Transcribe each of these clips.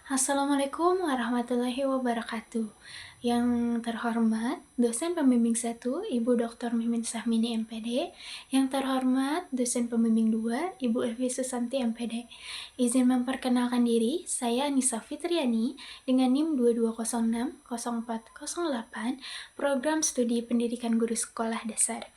Assalamualaikum warahmatullahi wabarakatuh. Yang terhormat, dosen pembimbing 1, Ibu Dr. Mimin Sahmini MPD. Yang terhormat, dosen pembimbing 2, Ibu Evi Susanti MPD. Izin memperkenalkan diri, saya Anissa Fitriani dengan NIM 22060408, Program Studi Pendidikan Guru Sekolah Dasar.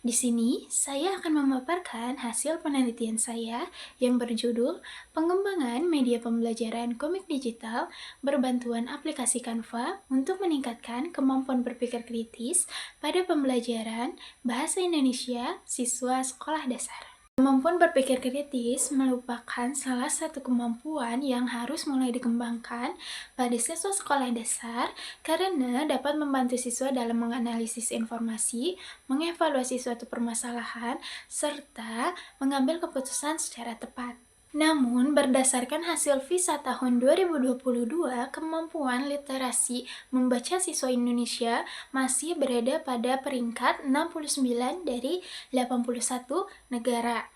Di sini, saya akan memaparkan hasil penelitian saya yang berjudul Pengembangan Media Pembelajaran Komik Digital berbantuan aplikasi Canva untuk meningkatkan kemampuan berpikir kritis pada pembelajaran Bahasa Indonesia siswa sekolah dasar. Kemampuan berpikir kritis merupakan salah satu kemampuan yang harus mulai dikembangkan pada siswa sekolah dasar karena dapat membantu siswa dalam menganalisis informasi, mengevaluasi suatu permasalahan, serta mengambil keputusan secara tepat. Namun, berdasarkan hasil PISA tahun 2022, kemampuan literasi membaca siswa Indonesia masih berada pada peringkat 69 dari 81 negara.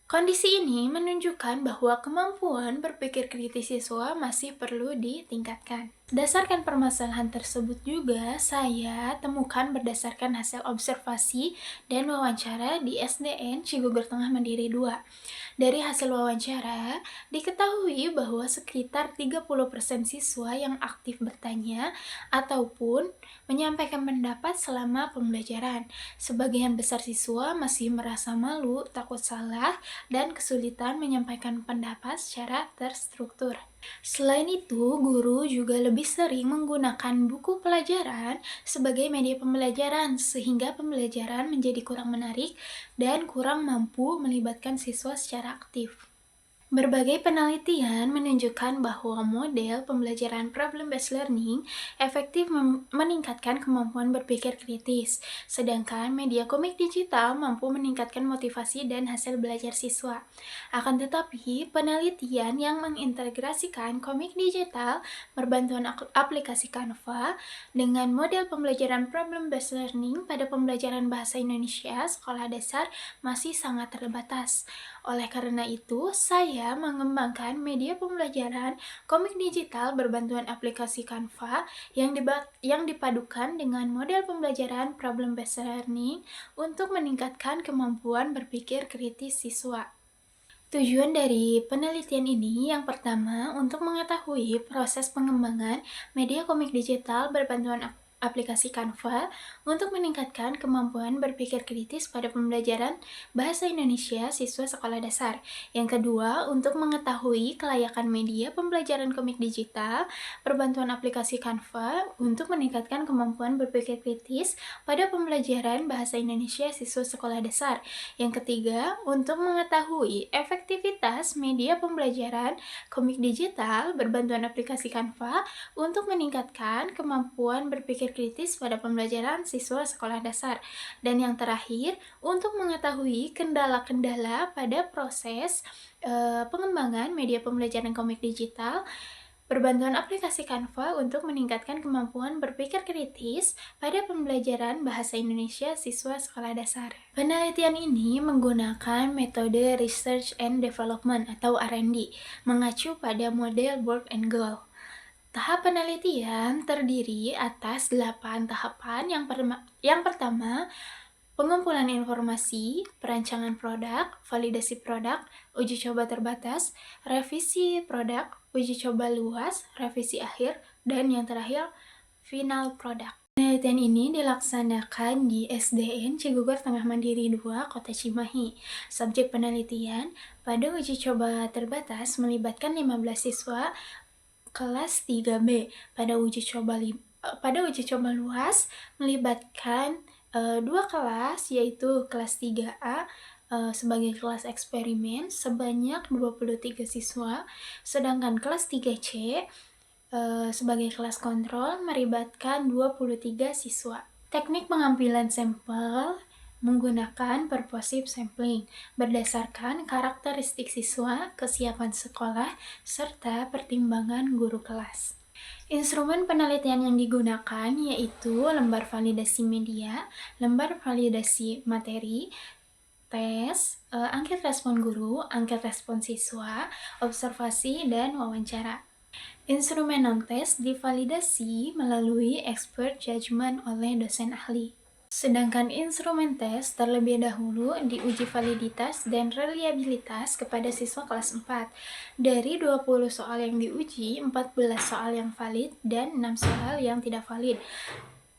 Kondisi ini menunjukkan bahwa kemampuan berpikir kritis siswa masih perlu ditingkatkan. Berdasarkan permasalahan tersebut juga, saya temukan berdasarkan hasil observasi dan wawancara di SDN Cigugur Tengah Mandiri 2. Dari hasil wawancara, diketahui bahwa sekitar 30% siswa yang aktif bertanya ataupun menyampaikan pendapat selama pembelajaran. Sebagian besar siswa masih merasa malu, takut salah, dan kesulitan menyampaikan pendapat secara terstruktur. Selain itu, guru juga lebih sering menggunakan buku pelajaran sebagai media pembelajaran sehingga pembelajaran menjadi kurang menarik dan kurang mampu melibatkan siswa secara aktif. Berbagai penelitian menunjukkan bahwa model pembelajaran problem-based learning efektif meningkatkan kemampuan berpikir kritis, sedangkan media komik digital mampu meningkatkan motivasi dan hasil belajar siswa. Akan tetapi, penelitian yang mengintegrasikan komik digital berbantuan aplikasi Canva dengan model pembelajaran problem-based learning pada pembelajaran bahasa Indonesia sekolah dasar masih sangat terbatas. Oleh karena itu, saya mengembangkan media pembelajaran komik digital berbantuan aplikasi Canva yang dipadukan dengan model pembelajaran problem-based learning untuk meningkatkan kemampuan berpikir kritis siswa. Tujuan dari penelitian ini yang pertama untuk mengetahui proses pengembangan media komik digital berbantuan aplikasi Canva untuk meningkatkan kemampuan berpikir kritis pada pembelajaran Bahasa Indonesia siswa sekolah dasar. Yang kedua, untuk mengetahui kelayakan media pembelajaran komik digital berbantuan aplikasi Canva untuk meningkatkan kemampuan berpikir kritis pada pembelajaran Bahasa Indonesia siswa sekolah dasar. Yang ketiga, untuk mengetahui efektivitas media pembelajaran komik digital berbantuan aplikasi Canva untuk meningkatkan kemampuan berpikir kritis pada pembelajaran siswa sekolah dasar. Dan yang terakhir, untuk mengetahui kendala-kendala pada proses pengembangan media pembelajaran komik digital berbantuan aplikasi Canva untuk meningkatkan kemampuan berpikir kritis pada pembelajaran Bahasa Indonesia siswa sekolah dasar. Penelitian ini menggunakan metode Research and Development atau R&D, mengacu pada model Work and Goal. Tahap penelitian terdiri atas 8 tahapan. Yang pertama, pengumpulan informasi, perancangan produk, validasi produk, uji coba terbatas, revisi produk, uji coba luas, revisi akhir, dan yang terakhir, final product. Penelitian ini dilaksanakan di SDN Cigugur Tengah Mandiri 2, Kota Cimahi. Subjek penelitian pada uji coba terbatas melibatkan 15 siswa kelas 3B. Pada uji coba luas melibatkan 2 kelas, yaitu kelas 3A sebagai kelas eksperimen sebanyak 23 siswa, sedangkan kelas 3C sebagai kelas kontrol melibatkan 23 siswa. Teknik pengambilan sampel menggunakan purposive sampling berdasarkan karakteristik siswa, kesiapan sekolah, serta pertimbangan guru kelas. Instrumen penelitian yang digunakan yaitu lembar validasi media, lembar validasi materi, tes, angket respon guru, angket respon siswa, observasi, dan wawancara. Instrumen non-tes divalidasi melalui expert judgment oleh dosen ahli. Sedangkan instrumen tes terlebih dahulu diuji validitas dan reliabilitas kepada siswa kelas 4. Dari 20 soal yang diuji, 14 soal yang valid dan 6 soal yang tidak valid.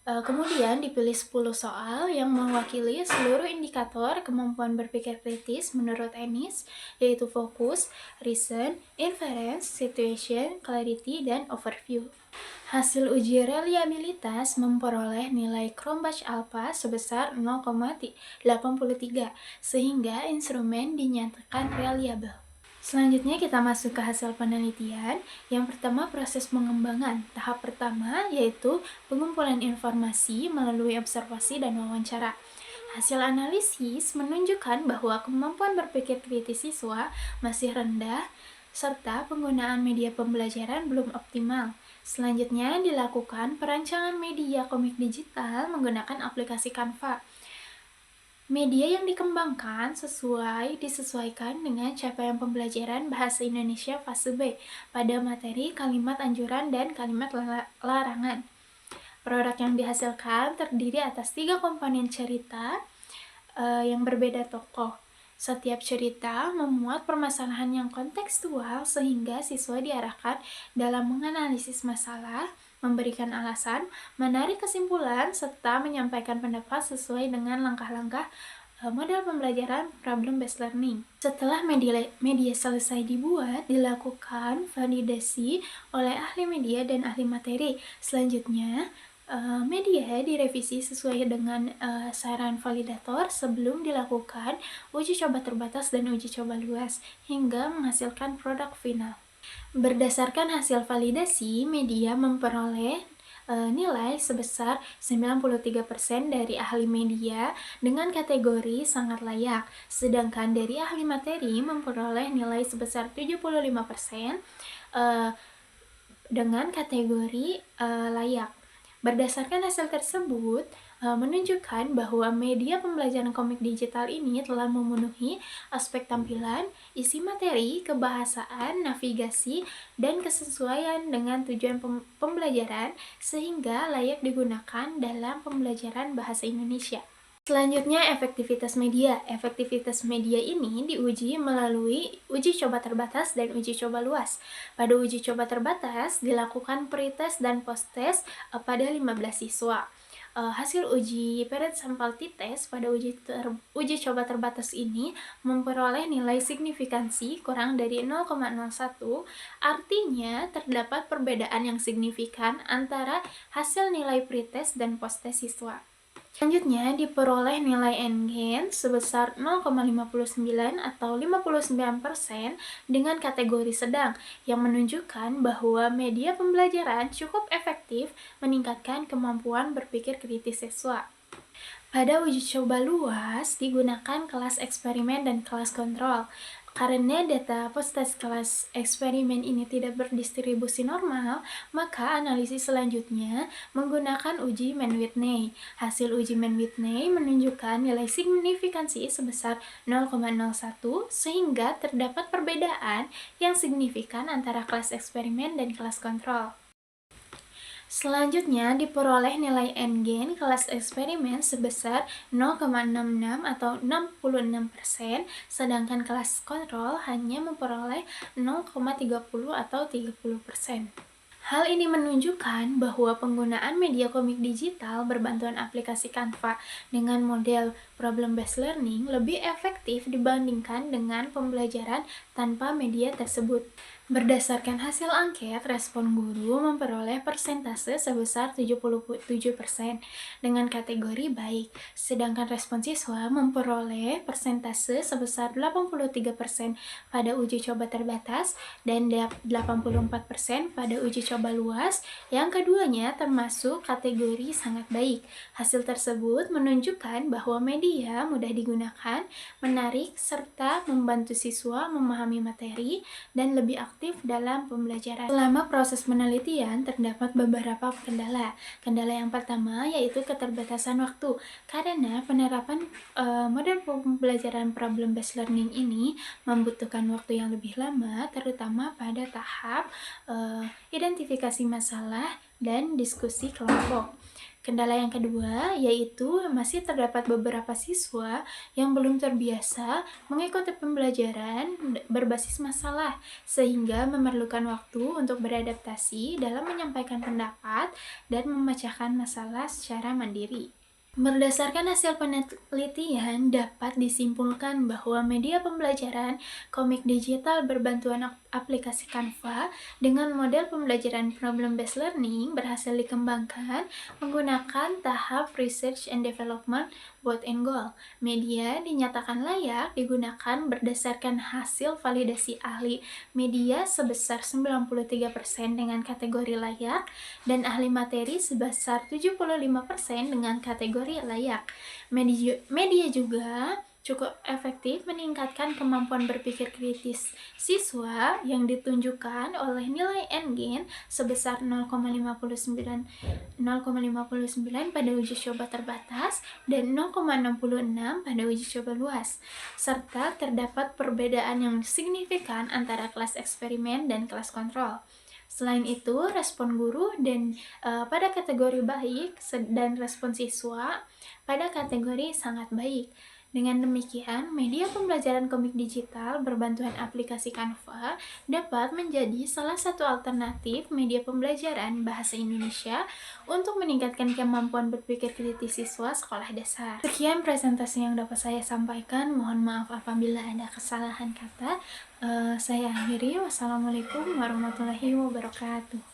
Kemudian dipilih 10 soal yang mewakili seluruh indikator kemampuan berpikir kritis menurut ENIS, yaitu fokus, reason, inference, situation, clarity, dan overview. Hasil uji reliabilitas memperoleh nilai Cronbach Alpha sebesar 0,83, sehingga instrumen dinyatakan reliable. Selanjutnya kita masuk ke hasil penelitian. Yang pertama, proses pengembangan. Tahap pertama yaitu pengumpulan informasi melalui observasi dan wawancara. Hasil analisis menunjukkan bahwa kemampuan berpikir kritis siswa masih rendah serta penggunaan media pembelajaran belum optimal. Selanjutnya dilakukan perancangan media komik digital menggunakan aplikasi Canva. Media yang dikembangkan disesuaikan dengan capaian pembelajaran bahasa Indonesia fase B pada materi kalimat anjuran dan kalimat larangan. Produk yang dihasilkan terdiri atas 3 komponen cerita yang berbeda tokoh. Setiap cerita memuat permasalahan yang kontekstual sehingga siswa diarahkan dalam menganalisis masalah, memberikan alasan, menarik kesimpulan, serta menyampaikan pendapat sesuai dengan langkah-langkah model pembelajaran problem-based learning. Setelah media selesai dibuat, dilakukan validasi oleh ahli media dan ahli materi. Selanjutnya, media direvisi sesuai dengan saran validator sebelum dilakukan uji coba terbatas dan uji coba luas, hingga menghasilkan produk final. Berdasarkan hasil validasi, media memperoleh nilai sebesar 93% dari ahli media dengan kategori sangat layak, sedangkan dari ahli materi memperoleh nilai sebesar 75% dengan kategori layak. Berdasarkan hasil tersebut, menunjukkan bahwa media pembelajaran komik digital ini telah memenuhi aspek tampilan, isi materi, kebahasaan, navigasi, dan kesesuaian dengan tujuan pembelajaran sehingga layak digunakan dalam pembelajaran bahasa Indonesia. Selanjutnya, efektivitas media. Efektivitas media ini diuji melalui uji coba terbatas dan uji coba luas. Pada uji coba terbatas, dilakukan pretest dan posttest pada 15 siswa. Hasil uji parent sample t-test pada uji coba terbatas ini memperoleh nilai signifikansi kurang dari 0,01, artinya terdapat perbedaan yang signifikan antara hasil nilai pretest dan posttest siswa. Selanjutnya diperoleh nilai NGen sebesar 0,59 atau 59% dengan kategori sedang, yang menunjukkan bahwa media pembelajaran cukup efektif meningkatkan kemampuan berpikir kritis siswa. Pada uji coba luas digunakan kelas eksperimen dan kelas kontrol. Karena data post-test kelas eksperimen ini tidak berdistribusi normal, maka analisis selanjutnya menggunakan uji Mann-Whitney. Hasil uji Mann-Whitney menunjukkan nilai signifikansi sebesar 0,01 sehingga terdapat perbedaan yang signifikan antara kelas eksperimen dan kelas kontrol. Selanjutnya diperoleh nilai NGen kelas eksperimen sebesar 0,66 atau 66%, sedangkan kelas kontrol hanya memperoleh 0,30 atau 30%. Hal ini menunjukkan bahwa penggunaan media komik digital berbantuan aplikasi Canva dengan model problem-based learning lebih efektif dibandingkan dengan pembelajaran tanpa media tersebut. Berdasarkan hasil angket, respon guru memperoleh persentase sebesar 77% dengan kategori baik, sedangkan respon siswa memperoleh persentase sebesar 83% pada uji coba terbatas dan 84% pada uji coba luas, yang keduanya termasuk kategori sangat baik. Hasil tersebut menunjukkan bahwa media media mudah digunakan, menarik, serta membantu siswa memahami materi dan lebih aktif dalam pembelajaran. Selama proses penelitian, terdapat beberapa kendala. Kendala yang pertama yaitu keterbatasan waktu, karena penerapan model pembelajaran problem-based learning ini membutuhkan waktu yang lebih lama, terutama pada tahap identifikasi masalah dan diskusi kelompok. Kendala yang kedua yaitu masih terdapat beberapa siswa yang belum terbiasa mengikuti pembelajaran berbasis masalah, sehingga memerlukan waktu untuk beradaptasi dalam menyampaikan pendapat dan memecahkan masalah secara mandiri. Berdasarkan hasil penelitian, dapat disimpulkan bahwa media pembelajaran komik digital berbantuan aplikasi Canva dengan model pembelajaran problem-based learning berhasil dikembangkan menggunakan tahap research and development both and goal. Media dinyatakan layak digunakan berdasarkan hasil validasi ahli media sebesar 93% dengan kategori layak dan ahli materi sebesar 75% dengan kategori layak. Media juga cukup efektif meningkatkan kemampuan berpikir kritis siswa yang ditunjukkan oleh nilai N-gain sebesar 0,59 pada uji coba terbatas dan 0,66 pada uji coba luas, serta terdapat perbedaan yang signifikan antara kelas eksperimen dan kelas kontrol. Selain itu, respon guru dan pada kategori baik dan respon siswa pada kategori sangat baik. Dengan demikian, media pembelajaran komik digital berbantuan aplikasi Canva dapat menjadi salah satu alternatif media pembelajaran bahasa Indonesia untuk meningkatkan kemampuan berpikir kritis siswa sekolah dasar. Sekian presentasi yang dapat saya sampaikan. Mohon maaf apabila ada kesalahan kata. Saya akhiri. Wassalamualaikum warahmatullahi wabarakatuh.